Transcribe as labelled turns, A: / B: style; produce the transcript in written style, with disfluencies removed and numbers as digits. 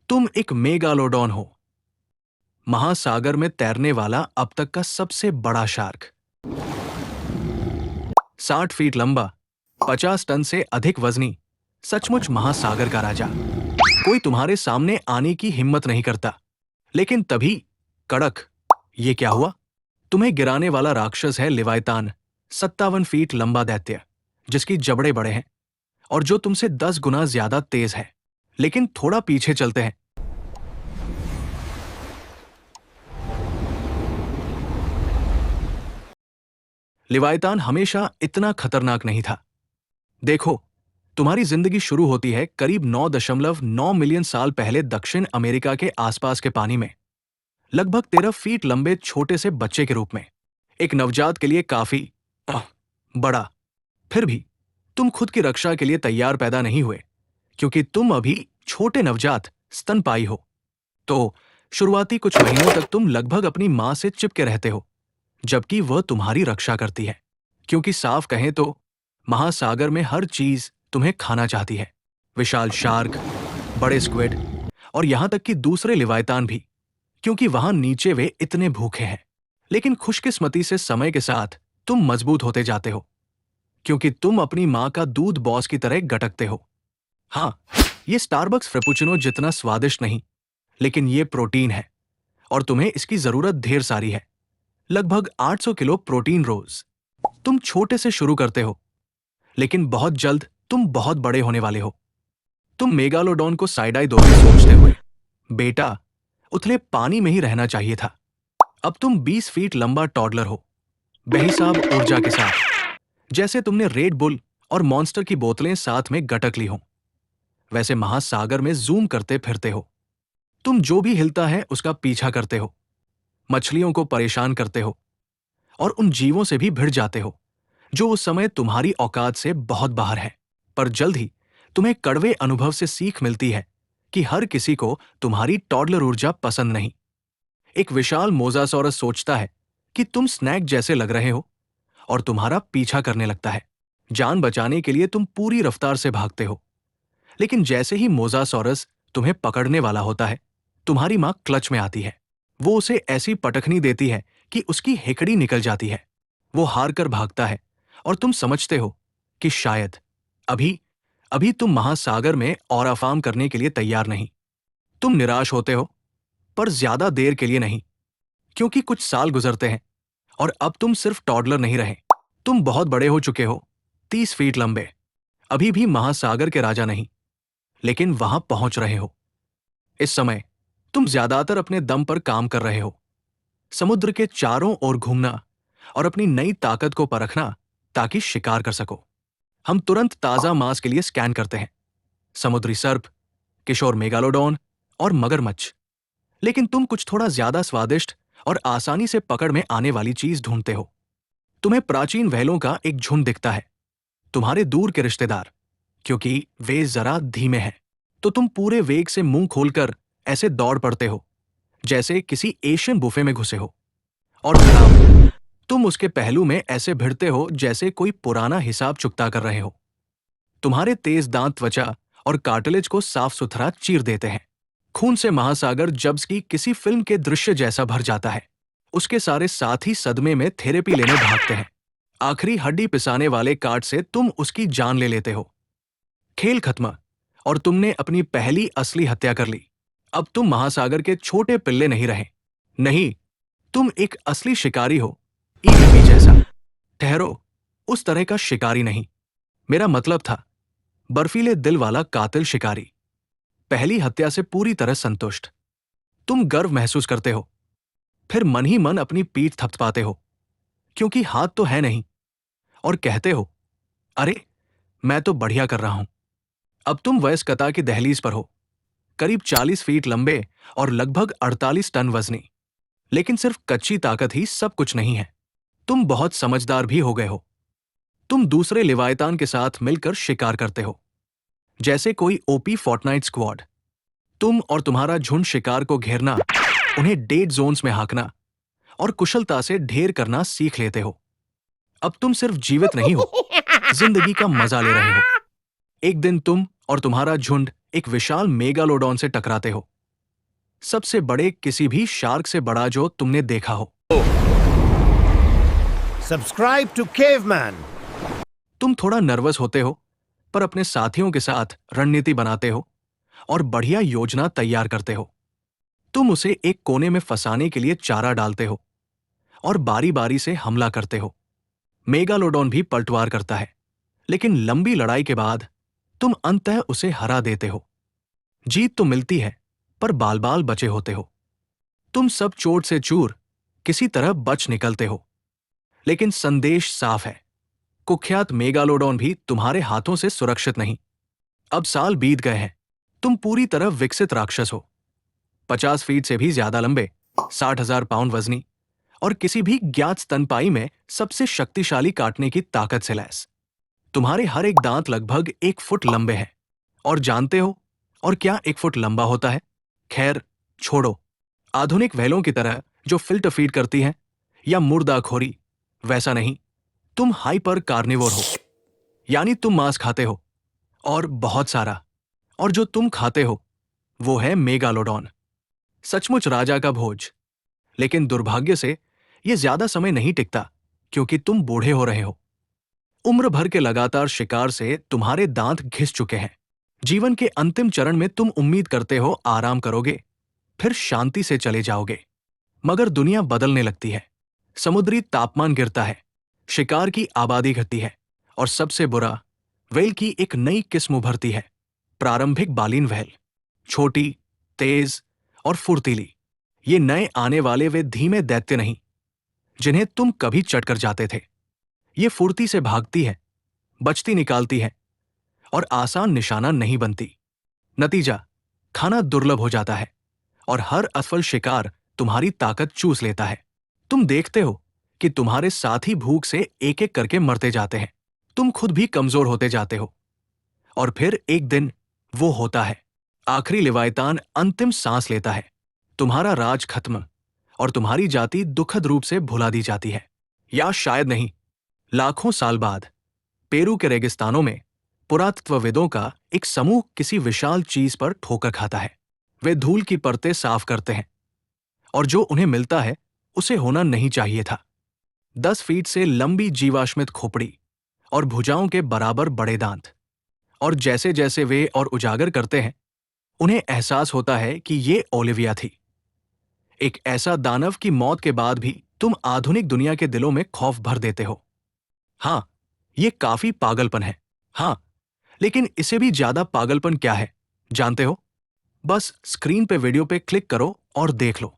A: तुम एक मेगालोडॉन हो, महासागर में तैरने वाला अब तक का सबसे बड़ा शार्क। 60 फीट लंबा, 50 टन से अधिक वजनी, सचमुच महासागर का राजा। कोई तुम्हारे सामने आने की हिम्मत नहीं करता। लेकिन तभी कड़क, ये क्या हुआ? तुम्हें गिराने वाला राक्षस है लिवायतान, 57 फीट लंबा दैत्य, जिसकी जबड़े बड़े हैं और जो तुमसे 10 गुना ज्यादा तेज है। लेकिन थोड़ा पीछे चलते हैं। लिवायतान हमेशा इतना खतरनाक नहीं था। देखो, तुम्हारी जिंदगी शुरू होती है करीब 9.9 मिलियन साल पहले दक्षिण अमेरिका के आसपास के पानी में, लगभग 13 फीट लंबे छोटे से बच्चे के रूप में। एक नवजात के लिए काफी बड़ा। फिर भी तुम खुद की रक्षा के लिए तैयार पैदा नहीं हुए, क्योंकि तुम अभी छोटे नवजात स्तनपाई हो। तो शुरुआती कुछ महीनों तक तुम लगभग अपनी मां से चिपके रहते हो, जबकि वह तुम्हारी रक्षा करती है। क्योंकि साफ कहें तो महासागर में हर चीज तुम्हें खाना चाहती है। विशाल शार्क, बड़े स्क्विड और यहां तक कि दूसरे लिवायतान भी, क्योंकि वहां नीचे वे इतने भूखे हैं। लेकिन खुशकिस्मती से समय के साथ तुम मजबूत होते जाते हो, क्योंकि तुम अपनी मां का दूध बॉस की तरह गटकते हो। हाँ, ये स्टारबक्स फ्रेपुचिनो जितना स्वादिष्ट नहीं, लेकिन ये प्रोटीन है और तुम्हें इसकी जरूरत ढेर सारी है। लगभग 800 किलो प्रोटीन रोज। तुम छोटे से शुरू करते हो, लेकिन बहुत जल्द तुम बहुत बड़े होने वाले हो। तुम मेगालोडॉन को साइड आई दोगे सोचते हुए, बेटा, उथले पानी में ही रहना चाहिए था। अब तुम 20 फीट लंबा टॉडलर हो, बेहिसाब ऊर्जा के साथ, जैसे तुमने रेड बुल और मॉन्स्टर की बोतलें साथ में गटक ली हों। वैसे महासागर में जूम करते फिरते हो। तुम जो भी हिलता है उसका पीछा करते हो, मछलियों को परेशान करते हो और उन जीवों से भी भिड़ जाते हो जो उस समय तुम्हारी औकात से बहुत बाहर है। पर जल्द ही तुम्हें कड़वे अनुभव से सीख मिलती है कि हर किसी को तुम्हारी टॉडलर ऊर्जा पसंद नहीं। एक विशाल मोजासॉरस सोचता है कि तुम स्नैक जैसे लग रहे हो और तुम्हारा पीछा करने लगता है। जान बचाने के लिए तुम पूरी रफ्तार से भागते हो, लेकिन जैसे ही मोजासॉरस तुम्हें पकड़ने वाला होता है, तुम्हारी मां क्लच में आती है। वो उसे ऐसी पटखनी देती है कि उसकी हिकड़ी निकल जाती है। वो हार कर भागता है और तुम समझते हो कि शायद अभी अभी तुम महासागर में और अफाम करने के लिए तैयार नहीं। तुम निराश होते हो, पर ज्यादा देर के लिए नहीं, क्योंकि कुछ साल गुजरते हैं और अब तुम सिर्फ टॉडलर नहीं रहे। तुम बहुत बड़े हो चुके हो, 30 फीट लंबे, अभी भी महासागर के राजा नहीं, लेकिन वहां पहुंच रहे हो। इस समय तुम ज्यादातर अपने दम पर काम कर रहे हो, समुद्र के चारों ओर घूमना और अपनी नई ताकत को परखना, ताकि शिकार कर सको। हम तुरंत ताजा मांस के लिए स्कैन करते हैं, समुद्री सर्प, किशोर मेगालोडॉन और मगरमच्छ। लेकिन तुम कुछ थोड़ा ज्यादा स्वादिष्ट और आसानी से पकड़ में आने वाली चीज ढूंढते हो। तुम्हें प्राचीन व्हेलों का एक झुंड दिखता है, तुम्हारे दूर के रिश्तेदार, क्योंकि वे जरा धीमे हैं। तो तुम पूरे वेग से मुंह खोलकर ऐसे दौड़ पड़ते हो जैसे किसी एशियन बुफे में घुसे हो। और खराब, तुम उसके पहलू में ऐसे भिड़ते हो जैसे कोई पुराना हिसाब चुकता कर रहे हो। तुम्हारे तेज दांत त्वचा और कार्टिलेज को साफ सुथरा चीर देते हैं। खून से महासागर जब्स की किसी फिल्म के दृश्य जैसा भर जाता है। उसके सारे साथी सदमे में थेरेपी लेने भागते हैं। आखिरी हड्डी पिसाने वाले काट से तुम उसकी जान ले लेते हो। खेल खत्म और तुमने अपनी पहली असली हत्या कर ली। अब तुम महासागर के छोटे पिल्ले नहीं रहे। नहीं, तुम एक असली शिकारी हो, ईवीपी जैसा। ठहरो, उस तरह का शिकारी नहीं। मेरा मतलब था बर्फीले दिल वाला कातिल शिकारी, पहली हत्या से पूरी तरह संतुष्ट। तुम गर्व महसूस करते हो, फिर मन ही मन अपनी पीठ थपथपाते हो, क्योंकि हाथ तो है नहीं, और कहते हो, अरे, मैं तो बढ़िया कर रहा हूं। अब तुम वयस्कता की दहलीज पर हो, करीब 40 फीट लंबे और लगभग 48 टन वजनी। लेकिन सिर्फ कच्ची ताकत ही सब कुछ नहीं है। तुम बहुत समझदार भी हो गए हो। तुम दूसरे लिवायतान के साथ मिलकर शिकार करते हो, जैसे कोई ओपी फोर्टनाइट स्क्वाड। तुम और तुम्हारा झुंड शिकार को घेरना, उन्हें डेड जोन्स में हांकना और कुशलता से ढेर करना सीख लेते हो। अब तुम सिर्फ जीवित नहीं हो, जिंदगी का मजा ले रहे हो। एक दिन तुम और तुम्हारा झुंड एक विशाल मेगालोडॉन से टकराते हो, सबसे बड़े किसी भी शार्क से बड़ा जो तुमने देखा हो।
B: Subscribe to Caveman.
A: तुम थोड़ा नर्वस होते हो, पर अपने साथियों के साथ रणनीति बनाते हो और बढ़िया योजना तैयार करते हो। तुम उसे एक कोने में फंसाने के लिए चारा डालते हो और बारी बारी से हमला करते हो। मेगालोडॉन भी पलटवार करता है, लेकिन लंबी लड़ाई के बाद तुम अंततः उसे हरा देते हो। जीत तो मिलती है, पर बाल बाल बचे होते हो। तुम सब चोट से चूर किसी तरह बच निकलते हो, लेकिन संदेश साफ है, कुख्यात मेगालोडॉन भी तुम्हारे हाथों से सुरक्षित नहीं। अब साल बीत गए हैं, तुम पूरी तरह विकसित राक्षस हो, 50 फीट से भी ज्यादा लंबे, 60,000 पाउंड वजनी और किसी भी ज्ञात स्तनपाई में सबसे शक्तिशाली काटने की ताकत से लैस। तुम्हारे हर एक दांत लगभग 1 फुट लंबे हैं। और जानते हो, और क्या 1 फुट लंबा होता है? खैर, छोड़ो। आधुनिक व्हेलों की तरह जो फिल्टर फीड करती हैं या मुर्दाखोरी, वैसा नहीं। तुम हाइपर कार्निवोर हो, यानी तुम मांस खाते हो, और बहुत सारा। और जो तुम खाते हो वो है मेगालोडॉन, सचमुच राजा का भोज। लेकिन दुर्भाग्य से ये ज्यादा समय नहीं टिकता, क्योंकि तुम बूढ़े हो रहे हो। उम्र भर के लगातार शिकार से तुम्हारे दांत घिस चुके हैं। जीवन के अंतिम चरण में तुम उम्मीद करते हो आराम करोगे, फिर शांति से चले जाओगे। मगर दुनिया बदलने लगती है। समुद्री तापमान गिरता है, शिकार की आबादी घटती है, और सबसे बुरा, व्हेल की एक नई किस्म उभरती है, प्रारंभिक बालीन व्हेल। छोटी, तेज और फुर्तीली। ये नए आने वाले वे धीमे दैत्य नहीं, जिन्हें तुम कभी चटकर जाते थे। ये फुर्ती से भागती है, बचती निकालती है, और आसान निशाना नहीं बनती। नतीजा, खाना दुर्लभ हो जाता है, और हर असफल शिकार तुम्हारी ताकत चूस लेता है। तुम देखते हो कि तुम्हारे साथी भूख से एक एक करके मरते जाते हैं। तुम खुद भी कमजोर होते जाते हो। और फिर एक दिन वो होता है, आखिरी लिवायतान अंतिम सांस लेता है। तुम्हारा राज खत्म, और तुम्हारी जाति दुखद रूप से भुला दी जाती है। या शायद नहीं, लाखों साल बाद पेरू के रेगिस्तानों में पुरातत्वविदों का एक समूह किसी विशाल चीज पर ठोकर खाता है। वे धूल की परतें साफ करते हैं, और जो उन्हें मिलता है उसे होना नहीं चाहिए था। 10 फीट से लंबी जीवाश्मित खोपड़ी और भुजाओं के बराबर बड़े दांत। और जैसे जैसे वे और उजागर करते हैं, उन्हें एहसास होता है कि ये ओलिविया थी, एक ऐसा दानव की मौत के बाद भी तुम आधुनिक दुनिया के दिलों में खौफ भर देते हो। हाँ, ये काफी पागलपन है। हाँ, लेकिन इसे भी ज्यादा पागलपन क्या है, जानते हो? बस स्क्रीन पे वीडियो पे क्लिक करो और देख लो।